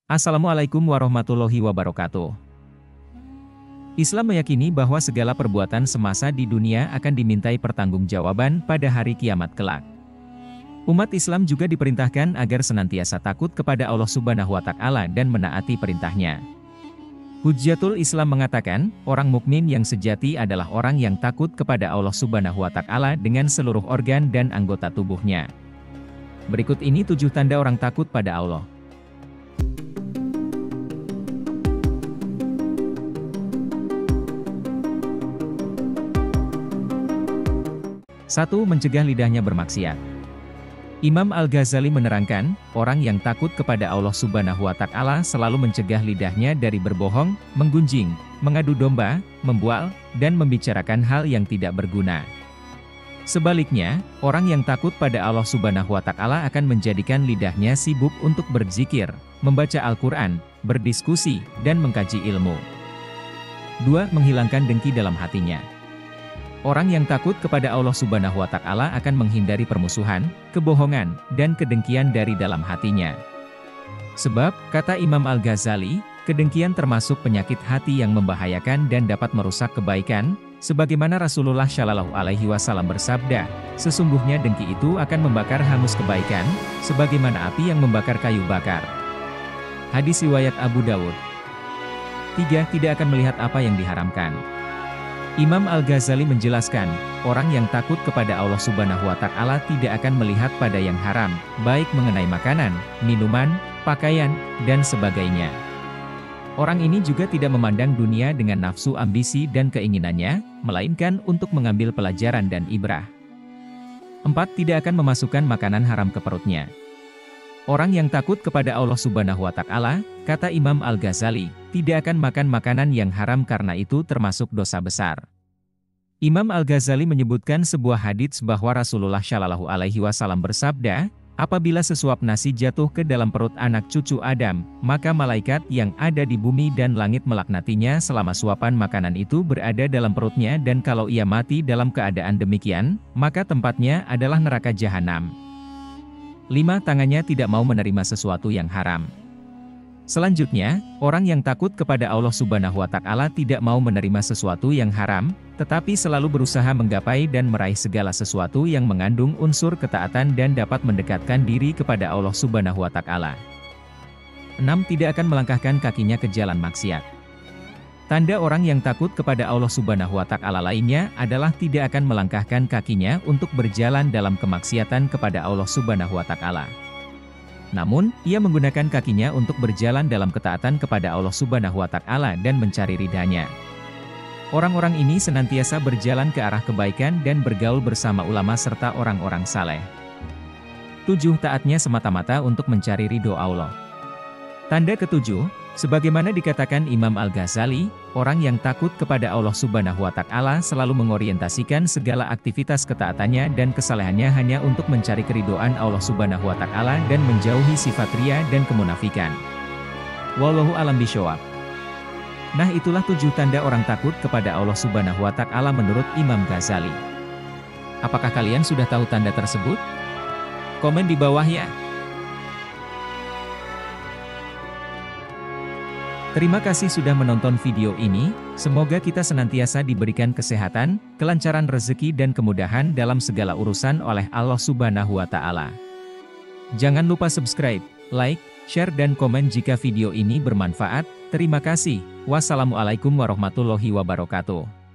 Assalamualaikum warahmatullahi wabarakatuh. Islam meyakini bahwa segala perbuatan semasa di dunia akan dimintai pertanggungjawaban pada hari kiamat kelak. Umat Islam juga diperintahkan agar senantiasa takut kepada Allah Subhanahu wa Ta'ala dan menaati perintahnya. Hujjatul Islam mengatakan, orang mukmin yang sejati adalah orang yang takut kepada Allah Subhanahu wa Ta'ala dengan seluruh organ dan anggota tubuhnya. Berikut ini 7 tanda orang takut pada Allah. 1. Mencegah lidahnya bermaksiat. Imam Al-Ghazali menerangkan, orang yang takut kepada Allah Subhanahu wa Ta'ala selalu mencegah lidahnya dari berbohong, menggunjing, mengadu domba, membual, dan membicarakan hal yang tidak berguna. Sebaliknya, orang yang takut pada Allah Subhanahu wa Ta'ala akan menjadikan lidahnya sibuk untuk berzikir, membaca Al-Quran, berdiskusi, dan mengkaji ilmu. 2. Menghilangkan dengki dalam hatinya. Orang yang takut kepada Allah Subhanahu wa Ta'ala akan menghindari permusuhan, kebohongan, dan kedengkian dari dalam hatinya. Sebab, kata Imam Al-Ghazali, kedengkian termasuk penyakit hati yang membahayakan dan dapat merusak kebaikan, sebagaimana Rasulullah Shallallahu Alaihi Wasallam bersabda, sesungguhnya dengki itu akan membakar hangus kebaikan, sebagaimana api yang membakar kayu bakar. Hadis riwayat Abu Dawud. 3. Tidak akan melihat apa yang diharamkan. Imam Al-Ghazali menjelaskan, orang yang takut kepada Allah Subhanahu wa Ta'ala tidak akan melihat pada yang haram, baik mengenai makanan, minuman, pakaian, dan sebagainya. Orang ini juga tidak memandang dunia dengan nafsu ambisi dan keinginannya, melainkan untuk mengambil pelajaran dan ibrah. 4. Tidak akan memasukkan makanan haram ke perutnya. Orang yang takut kepada Allah Subhanahu wa Ta'ala, kata Imam Al-Ghazali, tidak akan makan makanan yang haram karena itu termasuk dosa besar. Imam Al-Ghazali menyebutkan sebuah hadits bahwa Rasulullah Shallallahu Alaihi Wasallam bersabda, apabila sesuap nasi jatuh ke dalam perut anak cucu Adam, maka malaikat yang ada di bumi dan langit melaknatinya selama suapan makanan itu berada dalam perutnya, dan kalau ia mati dalam keadaan demikian, maka tempatnya adalah neraka jahanam. 5. Tangannya tidak mau menerima sesuatu yang haram. Selanjutnya, orang yang takut kepada Allah Subhanahu wa Ta'ala tidak mau menerima sesuatu yang haram, tetapi selalu berusaha menggapai dan meraih segala sesuatu yang mengandung unsur ketaatan dan dapat mendekatkan diri kepada Allah Subhanahu wa Ta'ala. 6. Tidak akan melangkahkan kakinya ke jalan maksiat. Tanda orang yang takut kepada Allah Subhanahu wa Ta'ala lainnya adalah tidak akan melangkahkan kakinya untuk berjalan dalam kemaksiatan kepada Allah Subhanahu wa Ta'ala. Namun, ia menggunakan kakinya untuk berjalan dalam ketaatan kepada Allah Subhanahu wa Ta'ala dan mencari ridhanya. Orang-orang ini senantiasa berjalan ke arah kebaikan dan bergaul bersama ulama serta orang-orang saleh. 7. Taatnya semata-mata untuk mencari ridho Allah. Tanda ketujuh, sebagaimana dikatakan Imam Al-Ghazali, orang yang takut kepada Allah Subhanahu wa Ta'ala selalu mengorientasikan segala aktivitas ketaatannya dan kesalehannya hanya untuk mencari keridhaan Allah Subhanahu wa Ta'ala dan menjauhi sifat riya dan kemunafikan. Wallahu a'lam bishawab. Nah, itulah 7 tanda orang takut kepada Allah Subhanahu wa Ta'ala menurut Imam Ghazali. Apakah kalian sudah tahu tanda tersebut? Komen di bawah ya. Terima kasih sudah menonton video ini, semoga kita senantiasa diberikan kesehatan, kelancaran rezeki dan kemudahan dalam segala urusan oleh Allah Subhanahu wa Ta'ala. Jangan lupa subscribe, like, share dan komen jika video ini bermanfaat. Terima kasih. Wassalamualaikum warahmatullahi wabarakatuh.